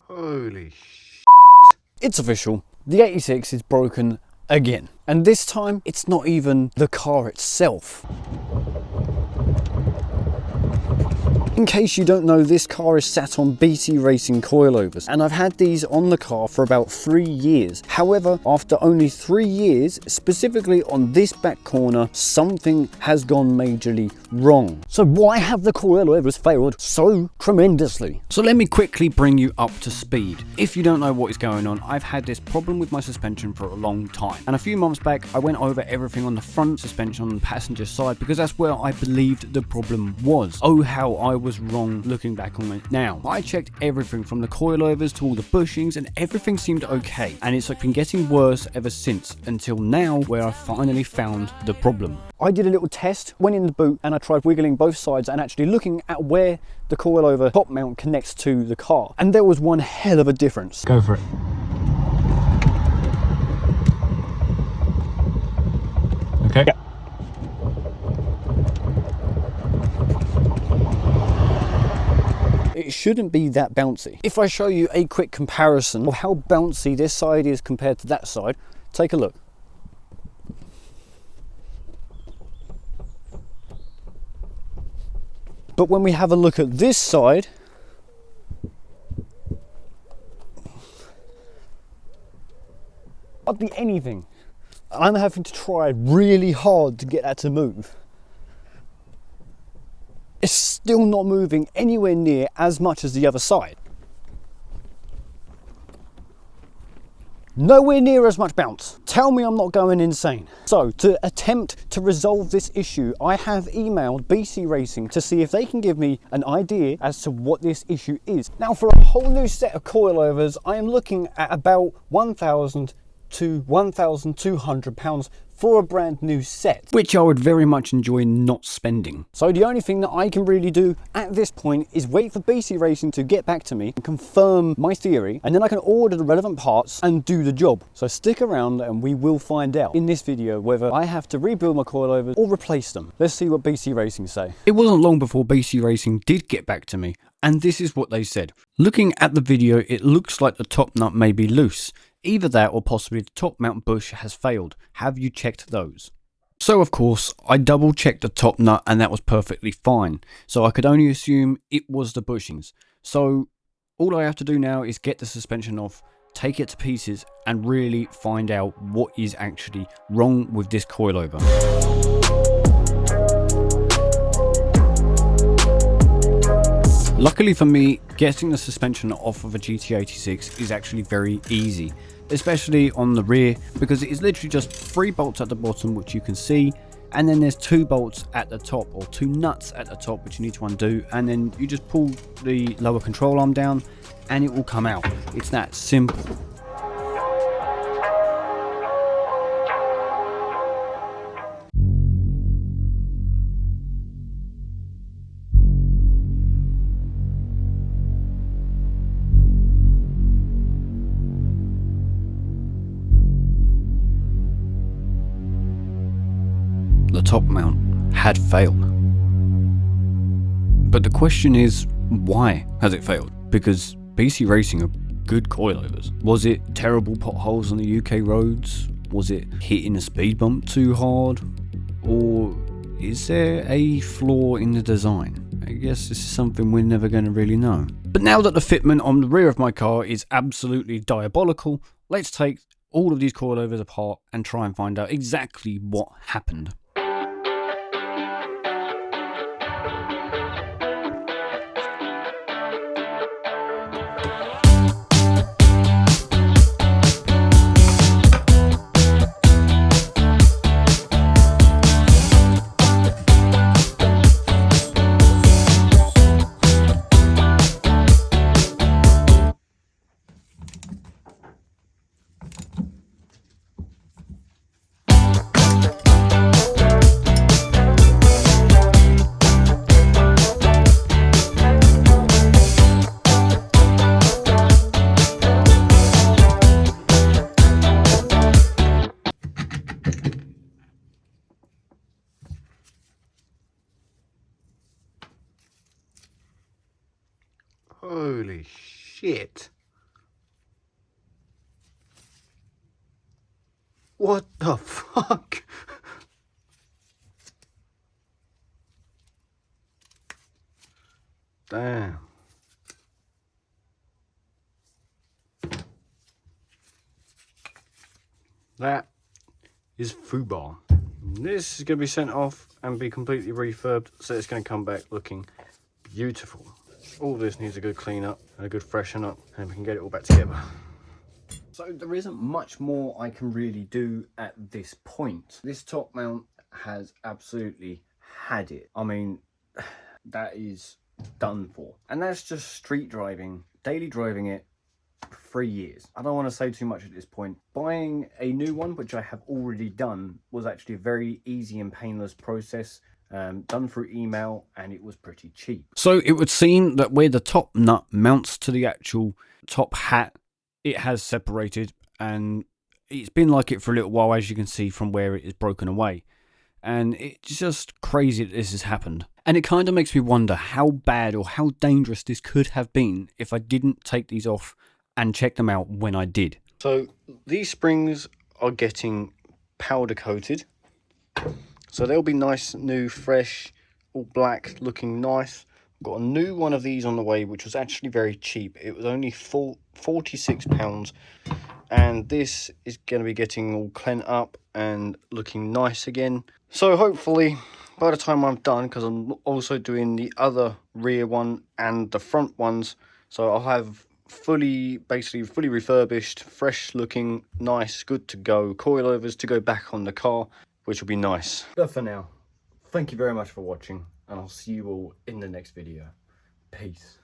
Holy sh**. It's official. The 86 is broken again. And this time, it's not even the car itself. In case you don't know, this car is sat on BC Racing coilovers, and I've had these on the car for about 3 years. However, after only 3 years, specifically on this back corner, something has gone majorly wrong. So why have the coilovers failed so tremendously? So let me quickly bring you up to speed. If you don't know what is going on, I've had this problem with my suspension for a long time. And a few months back, I went over everything on the front suspension on the passenger side because that's where I believed the problem was. Oh, how I was wrong looking back on it now. I checked everything from the coilovers to all the bushings and everything seemed okay. And it's been getting worse ever since until now where I finally found the problem. I did a little test, went in the boot and I tried wiggling both sides and actually looking at where the coilover top mount connects to the car. And there was one hell of a difference. Go for it. Okay. Yeah. It shouldn't be that bouncy. If I show you a quick comparison of how bouncy this side is compared to that side, take a look. But when we have a look at this side, hardly anything. I'm having to try really hard to get that to move. It's still not moving anywhere near as much as the other side. Nowhere near as much bounce. Tell me I'm not going insane. So to attempt to resolve this issue, I have emailed BC Racing to see if they can give me an idea as to what this issue is. Now for a whole new set of coilovers, I am looking at about £1,000 to £1,200 for a brand new set, which I would very much enjoy not spending. So the only thing that I can really do at this point is wait for BC Racing to get back to me and confirm my theory, and then I can order the relevant parts and do the job. So stick around and we will find out in this video whether I have to rebuild my coilovers or replace them. Let's see what BC Racing say. It wasn't long before BC Racing did get back to me, and this is what they said. Looking at the video, it looks like the top nut may be loose. Either that or possibly the top mount bush has failed. Have you checked those? So of course, I double checked the top nut and that was perfectly fine. So I could only assume it was the bushings. So all I have to do now is get the suspension off, take it to pieces and really find out what is actually wrong with this coilover. Luckily for me, getting the suspension off of a GT86 is actually very easy, especially on the rear, because it is literally just 3 bolts at the bottom, which you can see, and then there's 2 bolts at the top, or 2 nuts at the top, which you need to undo, and then you just pull the lower control arm down and it will come out. It's that simple. The top mount had failed. But the question is, why has it failed? Because BC Racing are good coilovers. Was it terrible potholes on the UK roads? Was it hitting a speed bump too hard? Or is there a flaw in the design? I guess this is something we're never going to really know. But now that the fitment on the rear of my car is absolutely diabolical, let's take all of these coilovers apart and try and find out exactly what happened. Holy shit. What the fuck? Damn. That is FUBAR. This is going to be sent off and be completely refurbed, so it's going to come back looking beautiful. All this needs a good clean up and a good freshen up, and we can get it all back together. So there isn't much more I can really do at this point. This top mount has absolutely had it. I mean, that is done for. And that's just street driving, daily driving it for 3 years. I don't want to say too much at this point. Buying a new one, which I have already done, was actually a very easy and painless process. Done through email, and it was pretty cheap. So it would seem that where the top nut mounts to the actual top hat, it has separated, and it's been like it for a little while, as you can see from where it is broken away. And it's just crazy that this has happened. And it kind of makes me wonder how bad or how dangerous this could have been if I didn't take these off and check them out when I did. So these springs are getting powder coated. So they'll be nice, new, fresh, all black, looking nice. Got a new one of these on the way, which was actually very cheap. It was only £46, and this is going to be getting all cleaned up and looking nice again. So hopefully by the time I'm done, because I'm also doing the other rear one and the front ones, so I'll have basically fully refurbished, fresh looking, nice, good to go coilovers to go back on the car, which will be nice. But for now, thank you very much for watching, and I'll see you all in the next video. Peace.